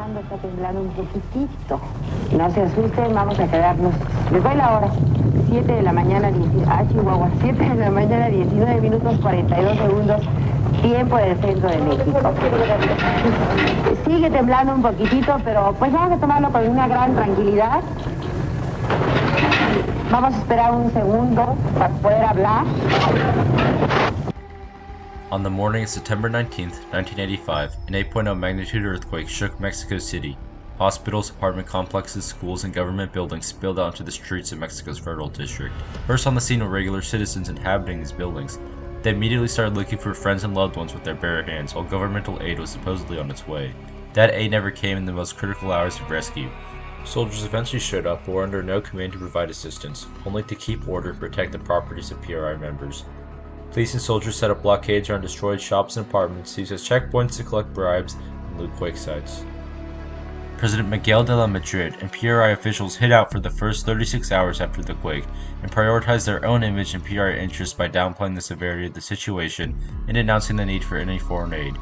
Está temblando un poquitito. No se asusten, vamos a quedarnos. Les doy la hora. 7 de la mañana, Chihuahua. 7 de la mañana, 19 minutos 42 segundos. Tiempo del centro de México. Sigue temblando un poquitito, pero pues vamos a tomarlo con una gran tranquilidad. Vamos a esperar un segundo para poder hablar. On the morning of September 19th, 1985, an 8.0 magnitude earthquake shook Mexico City. Hospitals, apartment complexes, schools, and government buildings spilled out into the streets of Mexico's federal district. First on the scene were regular citizens inhabiting these buildings. They immediately started looking for friends and loved ones with their bare hands, while governmental aid was supposedly on its way. That aid never came in the most critical hours of rescue. Soldiers eventually showed up but were under no command to provide assistance, only to keep order and protect the properties of PRI members. Police and soldiers set up blockades around destroyed shops and apartments used as checkpoints to collect bribes and loot quake sites. President Miguel de la Madrid and PRI officials hid out for the first 36 hours after the quake and prioritized their own image and PRI interests by downplaying the severity of the situation and announcing the need for any foreign aid.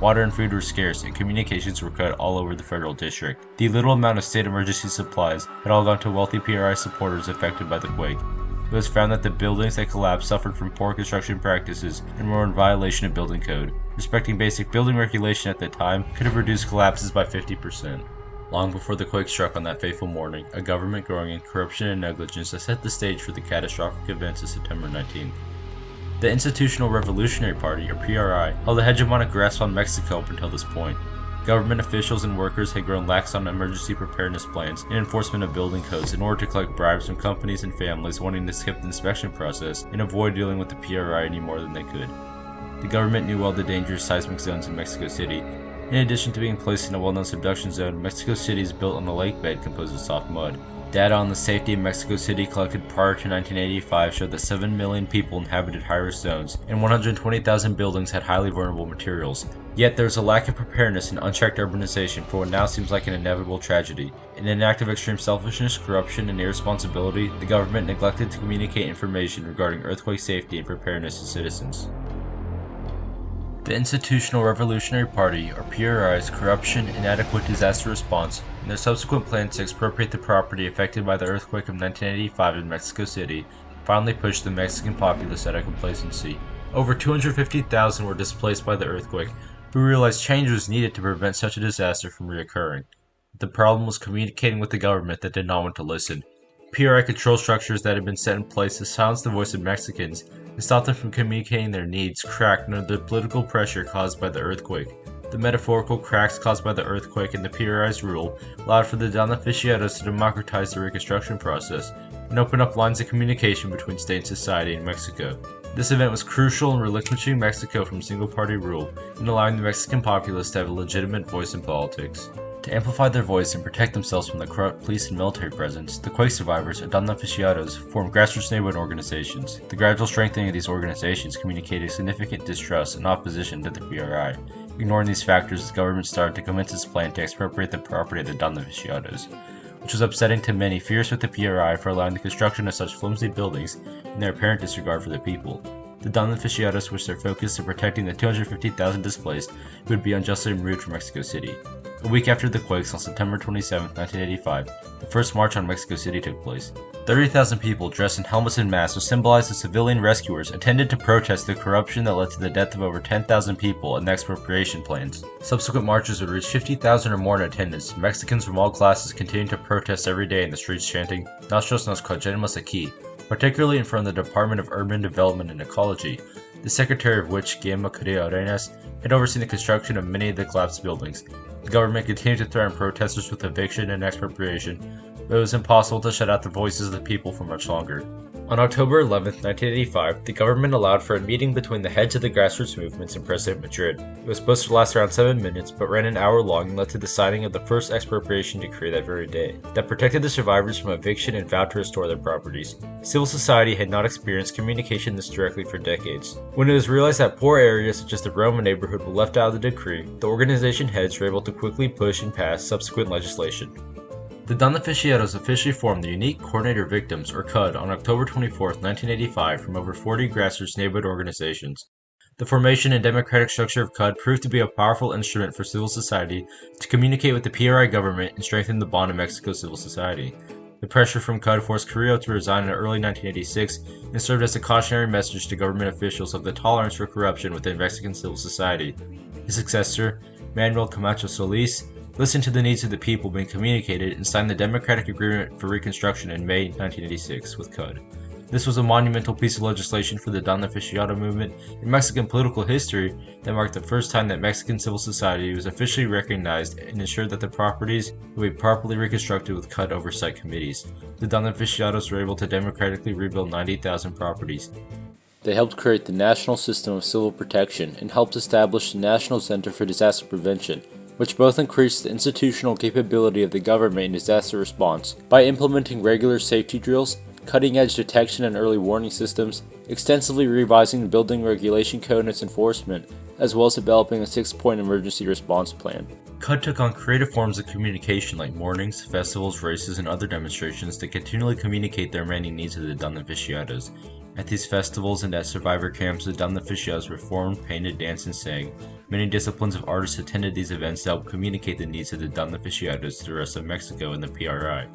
Water and food were scarce and communications were cut all over the federal district. The little amount of state emergency supplies had all gone to wealthy PRI supporters affected by the quake. It was found that the buildings that collapsed suffered from poor construction practices and were in violation of building code. Respecting basic building regulation at the time could have reduced collapses by 50%. Long before the quake struck on that fateful morning, a government growing in corruption and negligence had set the stage for the catastrophic events of September 19th. The Institutional Revolutionary Party, or PRI, held a hegemonic grasp on Mexico up until this point. Government officials and workers had grown lax on emergency preparedness plans and enforcement of building codes in order to collect bribes from companies and families wanting to skip the inspection process and avoid dealing with the PRI any more than they could. The government knew well the dangerous seismic zones in Mexico City. In addition to being placed in a well-known subduction zone, Mexico City is built on a lake bed composed of soft mud. Data on the safety of Mexico City collected prior to 1985 showed that 7 million people inhabited high-risk zones, and 120,000 buildings had highly vulnerable materials. Yet there is a lack of preparedness and unchecked urbanization for what now seems like an inevitable tragedy. In an act of extreme selfishness, corruption, and irresponsibility, the government neglected to communicate information regarding earthquake safety and preparedness to citizens. The Institutional Revolutionary Party, or PRI's corruption, inadequate disaster response, and their subsequent plans to expropriate the property affected by the earthquake of 1985 in Mexico City finally pushed the Mexican populace out of complacency. Over 250,000 were displaced by the earthquake, who realized change was needed to prevent such a disaster from reoccurring. The problem was communicating with the government that did not want to listen. PRI control structures that had been set in place to silence the voice of Mexicans and stop them from communicating their needs cracked under the political pressure caused by the earthquake. The metaphorical cracks caused by the earthquake and the PRI's rule allowed for the Damnificados to democratize the reconstruction process and open up lines of communication between state and society in Mexico. This event was crucial in relinquishing Mexico from single-party rule and allowing the Mexican populace to have a legitimate voice in politics. To amplify their voice and protect themselves from the corrupt police and military presence, the quake survivors, or damnificados, formed grassroots neighborhood organizations. The gradual strengthening of these organizations communicated significant distrust and opposition to the PRI. Ignoring these factors, the government started to commence its plan to expropriate the property of the damnificados, which was upsetting to many furious with the PRI for allowing the construction of such flimsy buildings and their apparent disregard for the people. The damnificados switched their focus to protecting the 250,000 displaced who would be unjustly removed from Mexico City. A week after the quakes, on September 27, 1985, the first march on Mexico City took place. 30,000 people dressed in helmets and masks to symbolize the civilian rescuers attended to protest the corruption that led to the death of over 10,000 people and the expropriation plans. Subsequent marches would reach 50,000 or more in attendance. Mexicans from all classes continued to protest every day in the streets chanting, "Nosotros nos queremos aquí," particularly in front of the Department of Urban Development and Ecology, the secretary of which, Guillermo Carrillo Arenas, had overseen the construction of many of the collapsed buildings. The government continued to threaten protesters with eviction and expropriation, but it was impossible to shut out the voices of the people for much longer. On October 11, 1985, the government allowed for a meeting between the heads of the grassroots movements and President Madrid. It was supposed to last around 7 minutes, but ran an hour long and led to the signing of the first expropriation decree that very day, that protected the survivors from eviction and vowed to restore their properties. Civil society had not experienced communication this directly for decades. When it was realized that poor areas such as the Roma neighborhood were left out of the decree, the organization heads were able to quickly push and pass subsequent legislation. The Damnificados officially formed the Unique Coordinator Victims, or CUD, on October 24, 1985 from over 40 grassroots neighborhood organizations. The formation and democratic structure of CUD proved to be a powerful instrument for civil society to communicate with the PRI government and strengthen the bond of Mexico's civil society. The pressure from CUD forced Carrillo to resign in early 1986 and served as a cautionary message to government officials of the tolerance for corruption within Mexican civil society. His successor, Manuel Camacho Solis, listened to the needs of the people being communicated and signed the Democratic Agreement for Reconstruction in May 1986 with CUD. This was a monumental piece of legislation for the Damnificado Movement in Mexican political history that marked the first time that Mexican civil society was officially recognized and ensured that the properties would be properly reconstructed with CUD oversight committees. The Damnificados were able to democratically rebuild 90,000 properties. They helped create the National System of Civil Protection and helped establish the National Center for Disaster Prevention, which both increased the institutional capability of the government in disaster response by implementing regular safety drills, cutting-edge detection and early warning systems, extensively revising the building regulation code and its enforcement, as well as developing a 6-point emergency response plan. CUD took on creative forms of communication like mornings, festivals, races, and other demonstrations to continually communicate their many needs to the Damnificados. At these festivals and at survivor camps, the Damnificados performed, painted, danced, and sang. Many disciplines of artists attended these events to help communicate the needs of the Damnificados to the rest of Mexico and the PRI.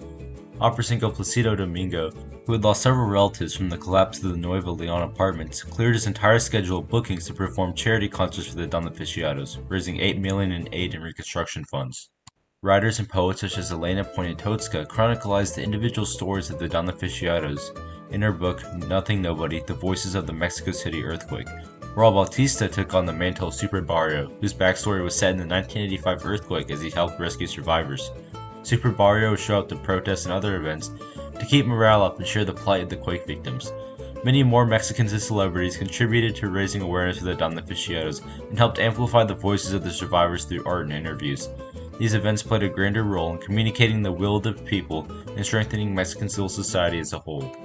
Opera singer Placido Domingo, who had lost several relatives from the collapse of the Nueva Leon apartments, cleared his entire schedule of bookings to perform charity concerts for the Damnificados, raising $8 million in aid and reconstruction funds. Writers and poets such as Elena Poniatowska chronicalized the individual stories of the Damnificados in her book Nothing Nobody, The Voices of the Mexico City Earthquake. Raul Bautista took on the mantle of Super Barrio, whose backstory was set in the 1985 earthquake as he helped rescue survivors. Super Barrio would show up to protests and other events to keep morale up and share the plight of the quake victims. Many more Mexicans and celebrities contributed to raising awareness of the Damnificados and helped amplify the voices of the survivors through art and interviews. These events played a grander role in communicating the will of the people and strengthening Mexican civil society as a whole.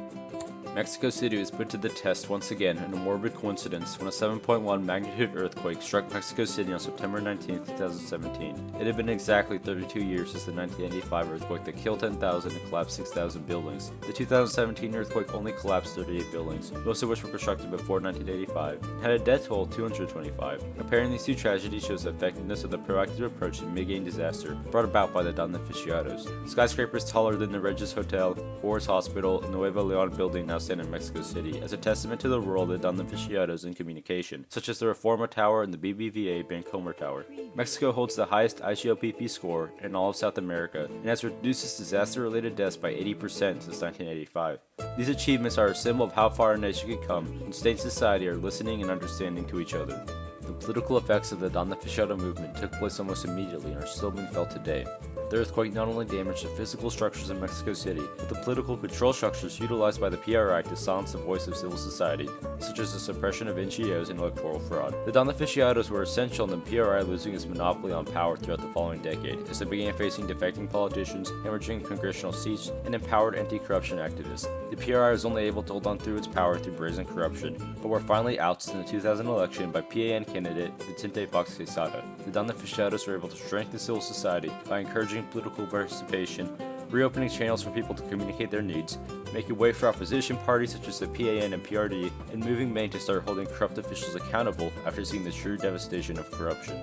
Mexico City was put to the test once again in a morbid coincidence when a 7.1 magnitude earthquake struck Mexico City on September 19, 2017. It had been exactly 32 years since the 1985 earthquake that killed 10,000 and collapsed 6,000 buildings. The 2017 earthquake only collapsed 38 buildings, most of which were constructed before 1985, and had a death toll of 225. Comparing these two tragedies shows the effectiveness of the proactive approach to mitigating disaster brought about by the Damnificados. Skyscrapers taller than the Regis Hotel, Forest Hospital, and Nueva Leon building now stand in Mexico City as a testament to the role of the Damnificados in communication, such as the Reforma Tower and the BBVA Bancomer Tower. Mexico holds the highest IGLPP score in all of South America and has reduced its disaster-related deaths by 80% since 1985. These achievements are a symbol of how far a nation can come when state and society are listening and understanding to each other. The political effects of the Damnificado movement took place almost immediately and are still being felt today. The earthquake not only damaged the physical structures in Mexico City, but the political control structures utilized by the PRI to silence the voice of civil society, such as the suppression of NGOs and electoral fraud. The Damnificados were essential in the PRI losing its monopoly on power throughout the following decade, as they began facing defecting politicians, hemorrhaging congressional seats, and empowered anti-corruption activists. The PRI was only able to hold on through its power through brazen corruption, but were finally ousted in the 2000 election by PAN candidate Vicente Fox Quesada. The Damnificados were able to strengthen civil society by encouraging political participation, reopening channels for people to communicate their needs, making way for opposition parties such as the PAN and PRD, and moving many to start holding corrupt officials accountable after seeing the true devastation of corruption.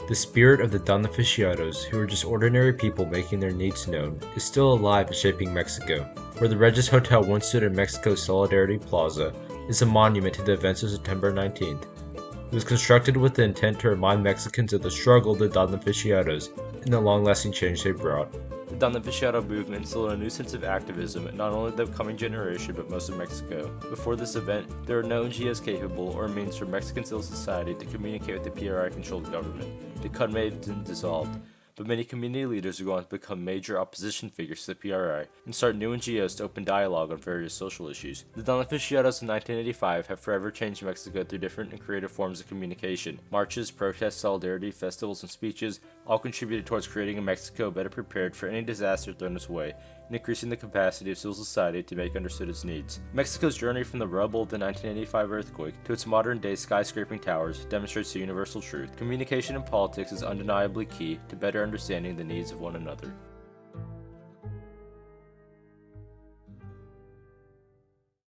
The spirit of the Damnificados, who were just ordinary people making their needs known, is still alive and shaping Mexico. Where the Regis Hotel once stood in Mexico's Solidarity Plaza is a monument to the events of September 19th. It was constructed with the intent to remind Mexicans of the struggle of the Damnificados and the long-lasting change they brought. The Damnificado movement instilled a new sense of activism in not only the coming generation but most of Mexico. Before this event, there were no NGOs capable or means for Mexican civil society to communicate with the PRI-controlled government. The CUD may have been dissolved, but many community leaders are going to become major opposition figures to the PRI and start new NGOs to open dialogue on various social issues. The Damnificados in 1985 have forever changed Mexico through different and creative forms of communication. Marches, protests, solidarity, festivals, and speeches all contributed towards creating a Mexico better prepared for any disaster thrown its way, and increasing the capacity of civil society to make understood its needs. Mexico's journey from the rubble of the 1985 earthquake to its modern-day skyscraping towers demonstrates the universal truth. Communication in politics is undeniably key to better understanding the needs of one another.